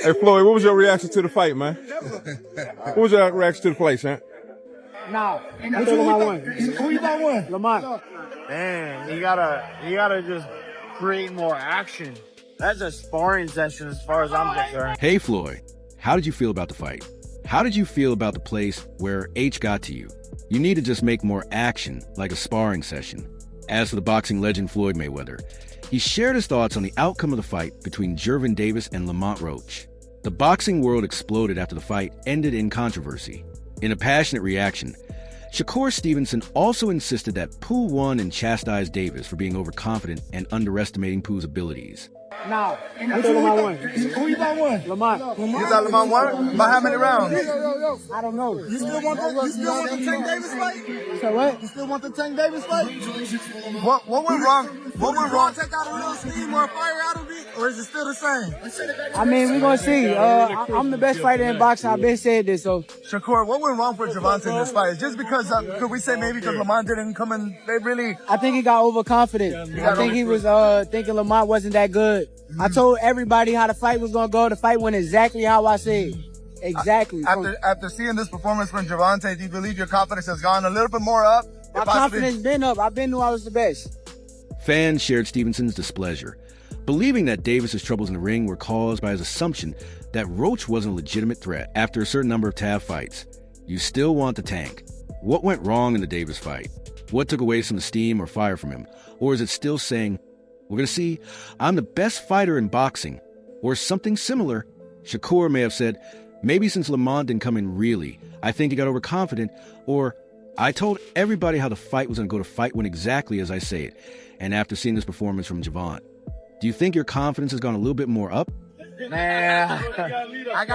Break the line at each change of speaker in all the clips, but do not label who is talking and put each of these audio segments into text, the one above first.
Hey, Floyd, what was your reaction to the fight, man? What was your reaction to the fight, son?
Nah, I think Lamont won.
Who you thought won?
Lamont.
Man, you gotta just create more action. That's a sparring session as far as I'm concerned.
Hey Floyd, how did you feel about the fight? How did you feel about the place where H got to you? You need to just make more action, like a sparring session. As for the boxing legend Floyd Mayweather, he shared his thoughts on the outcome of the fight between Gervonta and Lamont Roach. The boxing world exploded after the fight ended in controversy. In a passionate reaction, Shakur Stevenson also insisted that Pooh won and chastised Davis for being overconfident and underestimating Pooh's abilities.
Nah, I think Lamont won.
Who you thought won?
Lamont.
You thought Lamont won? By how many rounds?
I don't know.
You still want the Tank Davis fight?
So what?
You still want the Tank Davis fight? What went wrong? What went wrong? Take out a little steam or fire out of it, or is it still the same?
I mean, we're gonna see. I'm the best fighter in boxing. I've been saying this, so.
Shakur, what went wrong for Gervonta in this fight? Just because, could we say maybe because Lamont didn't come in, they really...
I think he got overconfident. I think he was thinking Lamont wasn't that good. I told everybody how the fight was gonna go. The fight went exactly how I said. Exactly.
After seeing this performance from Gervonta, do you believe your confidence has gone a little bit more up?
My confidence been up. I've been knew I was the best.
Fans shared Stevenson's displeasure, believing that Davis's troubles in the ring were caused by his assumption that Roach wasn't a legitimate threat after a certain number of TAF fights. You still want the Tank. What went wrong in the Davis fight? What took away some steam or fire from him? Or is it still saying, we're going to see, I'm the best fighter in boxing? Or something similar? Shakur may have said, maybe since Lamont didn't come in really, I think he got overconfident. Or, I told everybody how the fight was going to go. The fight went exactly as I say it. And after seeing this performance from Gervonta, do you think your confidence has gone a little bit more up?
Man,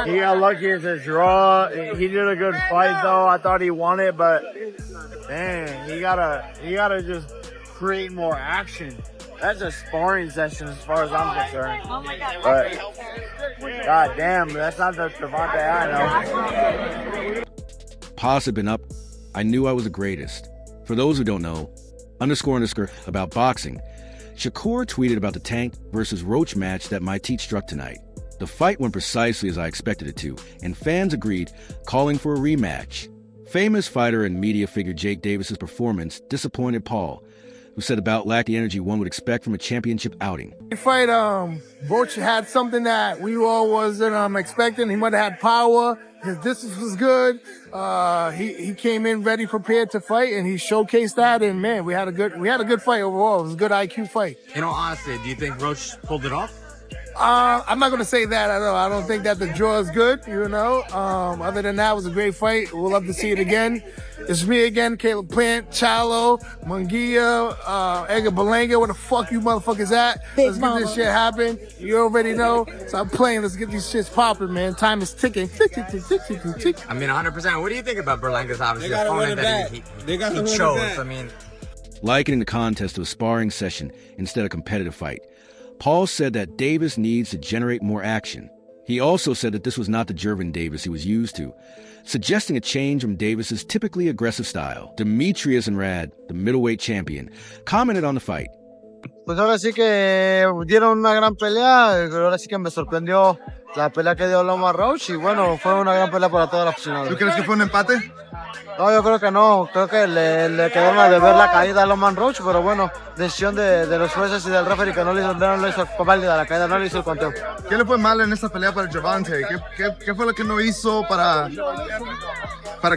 he got lucky as a draw. He did a good fight though. I thought he won it, but man, you gotta just create more action. That's a sparring session as far as I'm concerned. But god damn, that's not the Gervonta I know.
Pause had been up. I knew I was the greatest. For those who don't know, __ about boxing, Shakur tweeted about the Tank versus Roach match that my teach struck tonight. The fight went precisely as I expected it to, and fans agreed, calling for a rematch. Famous fighter and media figure Jake Davis's performance disappointed Paul, who said the bout lacked the energy one would expect from a championship outing.
The fight, Roach had something that we all wasn't expecting. He might have had power. His distance was good. He came in ready, prepared to fight, and he showcased that. And man, we had a good fight overall. It was a good IQ fight.
You know, honestly, do you think Roach pulled it off?
I'm not going to say that. I don't think that the draw is good, you know. Other than that, it was a great fight. We'll love to see it again. It's me again, Caleb Plant, Chalo, Munguia, Edgar Belanga. Where the fuck you motherfuckers at? Let's get this shit happen. You already know. Stop playing. Let's get these shits popping, man. Time is ticking. Tick, tick, tick, tick, tick, tick, tick.
I mean, 100%. What do you think about Berlanga's obviously opponent that he chose? I mean,
likening the contest to a sparring session instead of a competitive fight, Paul said that Davis needs to generate more action. He also said that this was not the Gervonta Davis he was used to, suggesting a change from Davis's typically aggressive style. Demetrius Andrade, the middleweight champion, commented on the fight.
Pues ahora sí que dieron una gran pelea. Ahora sí que me sorprendió la pelea que dio Lamont Roach y bueno, fue una gran pelea para todos los aficionados.
¿Tú crees que fue un empate?
No, yo creo que no. Creo que le quedaron a deber la caída a Lamont Roach, pero bueno, decisión de los jueces y del referee que no le hizo válida la caída, no le hizo el conteo.
¿Qué le fue mal en esta pelea para Gervonta? ¿Qué fue lo que no hizo para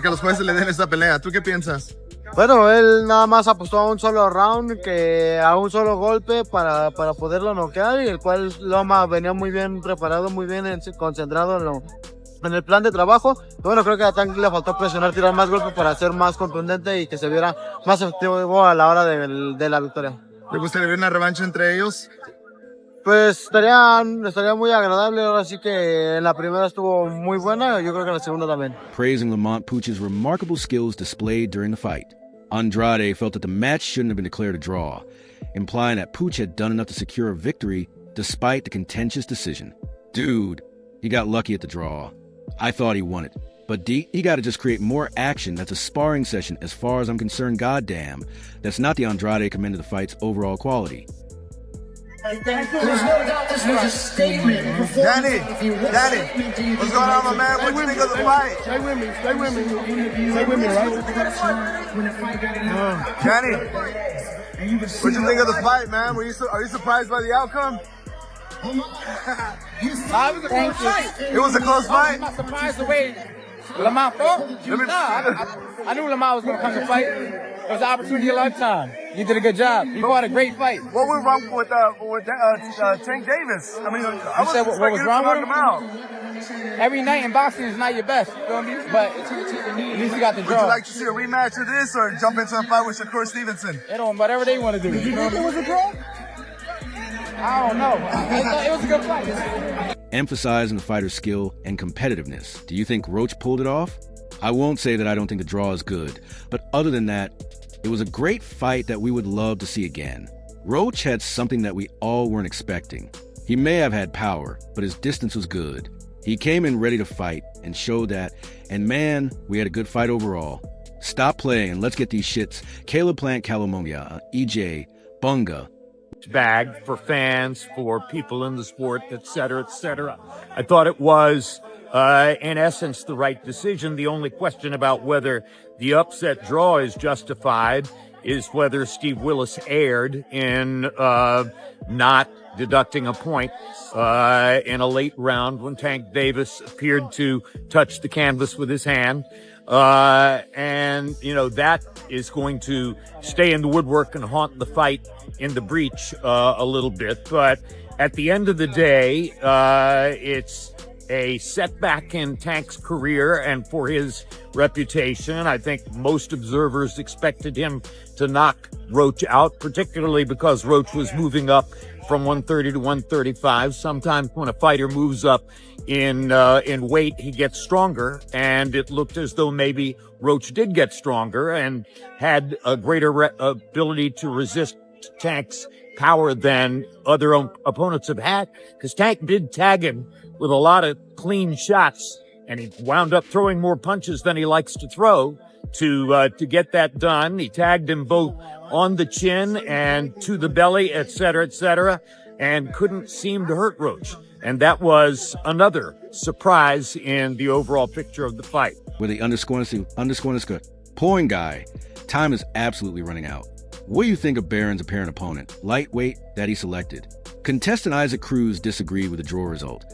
que los jueces le den esta pelea? ¿Tú qué piensas?
Bueno, él nada más apostó a un solo round, a un solo golpe para poderlo noquear, y el cual Loma venía muy bien preparado, muy bien concentrado en el plan de trabajo. Bueno, creo que a Tank le faltó presionar, tirar más golpes para ser más contundente y que se viera más efectivo a la hora de la victoria.
¿Le gustaría ver una revancha entre ellos?
Pues estaría muy agradable. Ahora sí que en la primera estuvo muy buena, yo creo que en la segunda también.
Praising Lamont Pooch's remarkable skills displayed during the fight. Andrade felt that the match shouldn't have been declared a draw, implying that Pooch had done enough to secure a victory despite the contentious decision. Dude, he got lucky at the draw. I thought he won it. But D, he got to just create more action. That's a sparring session as far as I'm concerned. Goddamn, that's not the Andrade commended the fight's overall quality.
There's no doubt this was a statement performance.
Danny, what's going on, my man? What do you think of the fight?
Stay with me, right?
Danny, what you think of the fight, man? Are you surprised by the outcome?
Thank you.
It was a close fight.
I'm not surprised the way Lamont fought. I knew Lamont was going to come to fight. It was an opportunity of a lifetime. You did a good job. You fought a great fight.
What went wrong with Tank Davis? I mean, I was
what was wrong with him?
out.
Every night in boxing is not your best. You feel me? But at least you got the draw.
Would you like to see a rematch of this or jump into a fight with Shakur Stevenson?
They don't, whatever they want to do. You know what it was a draw? I don't know. It was a good fight.
Emphasizing the fighter's skill and competitiveness. Do you think Roach pulled it off? I won't say that I don't think the draw is good, but other than that, it was a great fight that we would love to see again. Roach had something that we all weren't expecting. He may have had power, but his distance was good. He came in ready to fight and showed that, and man, we had a good fight overall. Stop playing and let's get these shits. Caleb Plant, Calamonia, EJ, Bunga.
Bag for fans, for people in the sport, etc., etc. I thought it was, in essence, the right decision. The only question about whether the upset draw is justified is whether Steve Willis erred in not deducting a point in a late round when Tank Davis appeared to touch the canvas with his hand. And, you know, that is going to stay in the woodwork and haunt the fight in the breach a little bit. But at the end of the day, it's a setback in Tank's career and for his reputation. I think most observers expected him to knock Roach out, particularly because Roach was moving up from 130 to 135. Sometimes when a fighter moves up in weight, he gets stronger, and it looked as though maybe Roach did get stronger and had a greater ability to resist Tank's power than other opponents have had, because Tank did tag him with a lot of clean shots, and he wound up throwing more punches than he likes to throw to get that done. He tagged him both on the chin and to the belly, etc., and couldn't seem to hurt Roach. And that was another surprise in the overall picture of the fight.
With the underscore point guy, time is absolutely running out. What do you think of Barron's apparent opponent, lightweight, that he selected? Contestant Isaac Cruz disagreed with the draw result,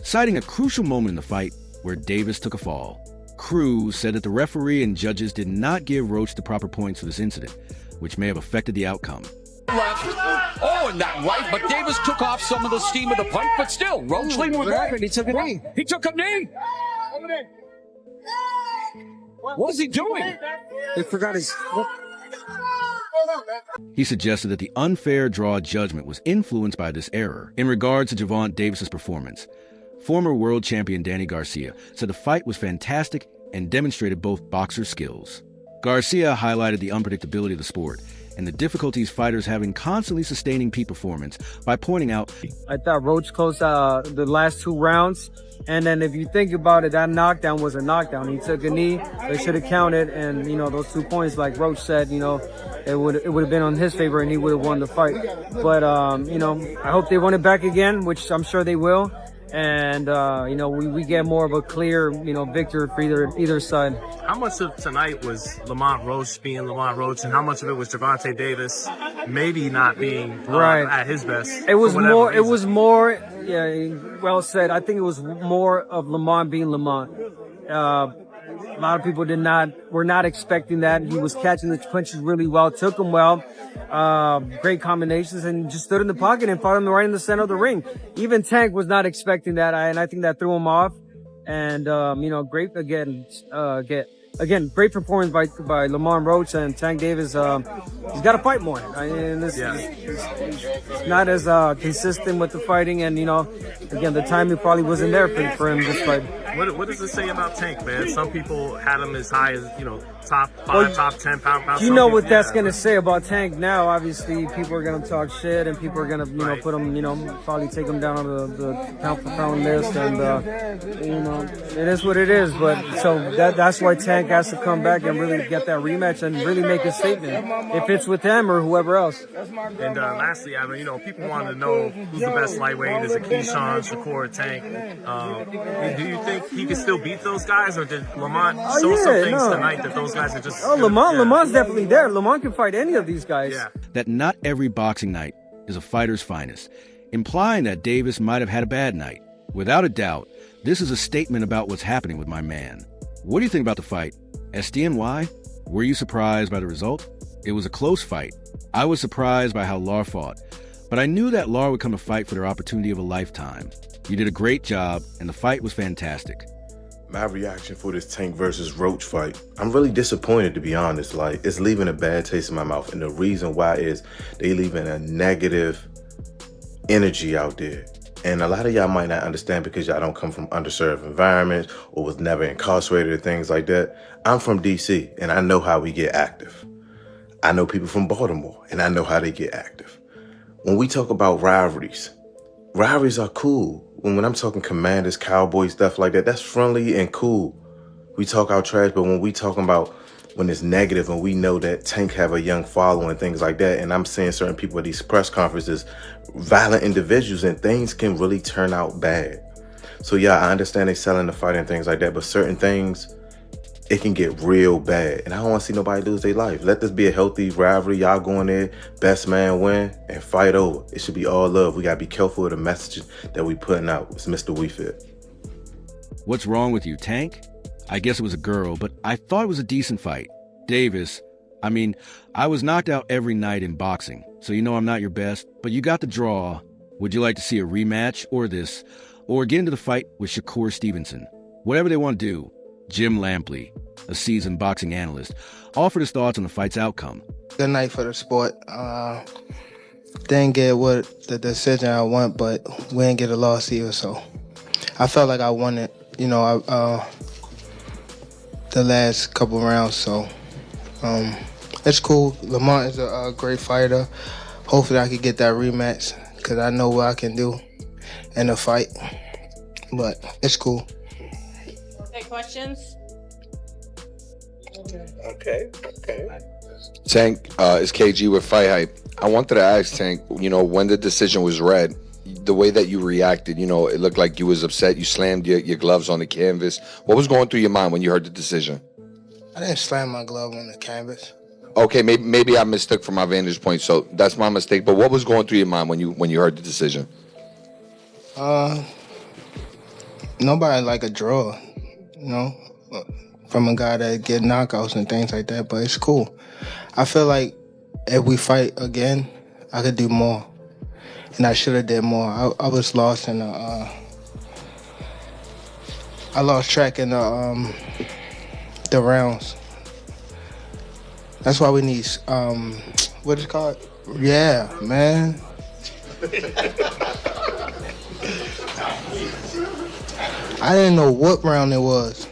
citing a crucial moment in the fight where Davis took a fall. Cruz said that the referee and judges did not give Roach the proper points for this incident, which may have affected the outcome.
Left. Oh, and that right, but Davis took off some of the steam of the punch, but still, Roach leaned with that.
He took a knee.
He took a knee. What is he doing?
He forgot his...
He suggested that the unfair draw judgment was influenced by this error. In regards to Gervonta Davis's performance, former world champion Danny Garcia said the fight was fantastic and demonstrated both boxer skills. Garcia highlighted the unpredictability of the sport and the difficulties fighters have in constantly sustaining peak performance by pointing out,
I thought Roach closed the last 2 rounds. And then if you think about it, that knockdown was a knockdown. He took a knee. They should have counted. And, you know, those 2 points, like Roach said, you know, it would have been on his favor and he would have won the fight. But, you know, I hope they run it back again, which I'm sure they will. And, you know, we get more of a clear, you know, victor for either side.
How much of tonight was Lamont Roach being Lamont Roach, and how much of it was Gervonta Davis maybe not being at his best?
It was more. Reason? It was more. Yeah, well said. I think it was more of Lamont being Lamont. A lot of people were not expecting that. He was catching the punches really well, took them well, great combinations, and just stood in the pocket and fought him right in the center of the ring. Even Tank was not expecting that, and I think that threw him off. And you know, great great performance by Lamont Roach, and Tank Davis. He's got to fight more. He's not as consistent with the fighting, and you know, again, the timing probably wasn't there for him this fight.
What does it say about Tank, man? Some people had him as high as, top 5, top 10 pound.
You know what that's going to say about Tank now. Obviously, people are going to talk shit, and people are going to, put him, probably take him down on the pound for pound list, and, it is what it is. But so that's why Tank has to come back and really get that rematch and really make a statement, if it's with him or whoever else.
And lastly, Adam, people want to know who's the best lightweight. Is it Keyshawn, Shakur, Tank? Do you think he can still beat those guys, or did Lamont show some things tonight that those guys are just...
Lamont's definitely there. Lamont can fight any of these guys.
Yeah.
That not every boxing night is a fighter's finest, implying that Davis might have had a bad night. Without a doubt, this is a statement about what's happening with my man. What do you think about the fight? SDNY? Were you surprised by the result? It was a close fight. I was surprised by how Lar fought, but I knew that Lar would come to fight for their opportunity of a lifetime. You did a great job, and the fight was fantastic.
My reaction for this Tank versus Roach fight, I'm really disappointed, to be honest. Like, it's leaving a bad taste in my mouth, and the reason why is they leaving a negative energy out there. And a lot of y'all might not understand because y'all don't come from underserved environments or was never incarcerated or things like that. I'm from DC, and I know how we get active. I know people from Baltimore, and I know how they get active. When we talk about rivalries are cool. When I'm talking Commanders, Cowboys, stuff like that, that's friendly and cool. We talk our trash, but when we talking about when it's negative and we know that Tank have a young following and things like that, and I'm seeing certain people at these press conferences, violent individuals, and things can really turn out bad. So yeah, I understand they selling the fight and things like that, but certain things, it can get real bad. And I don't want to see nobody lose their life. Let this be a healthy rivalry. Y'all go in there, best man win, and fight over. It should be all love. We got to be careful with the messages that we putting out. It's Mr. We Fit.
What's wrong with you, Tank? I guess it was a girl, but I thought it was a decent fight. Davis, I was knocked out every night in boxing, so you know I'm not your best, but you got the draw. Would you like to see a rematch or this, or get into the fight with Shakur Stevenson? Whatever they want to do. Jim Lampley, a seasoned boxing analyst, offered his thoughts on the fight's outcome.
Good night for the sport. Didn't get what the decision I want, but we didn't get a loss either, so I felt like I won it, the last couple rounds, so it's cool. Lamont is a great fighter. Hopefully I can get that rematch because I know what I can do in a fight, but it's cool.
Okay, questions?
Okay. Tank, it's KG with Fight Hype. I wanted to ask Tank, when the decision was read, the way that you reacted, it looked like you was upset. You slammed your gloves on the canvas. What was going through your mind when you heard the decision?
I didn't slam my glove on the canvas.
Okay, maybe I mistook from my vantage point, so that's my mistake. But what was going through your mind when you heard the decision?
Nobody like a draw, from a guy that get knockouts and things like that, but it's cool. I feel like if we fight again, I could do more, and I should have did more. I was lost in I lost track in the rounds. That's why we need what is it called? Yeah, man. I didn't know what round it was.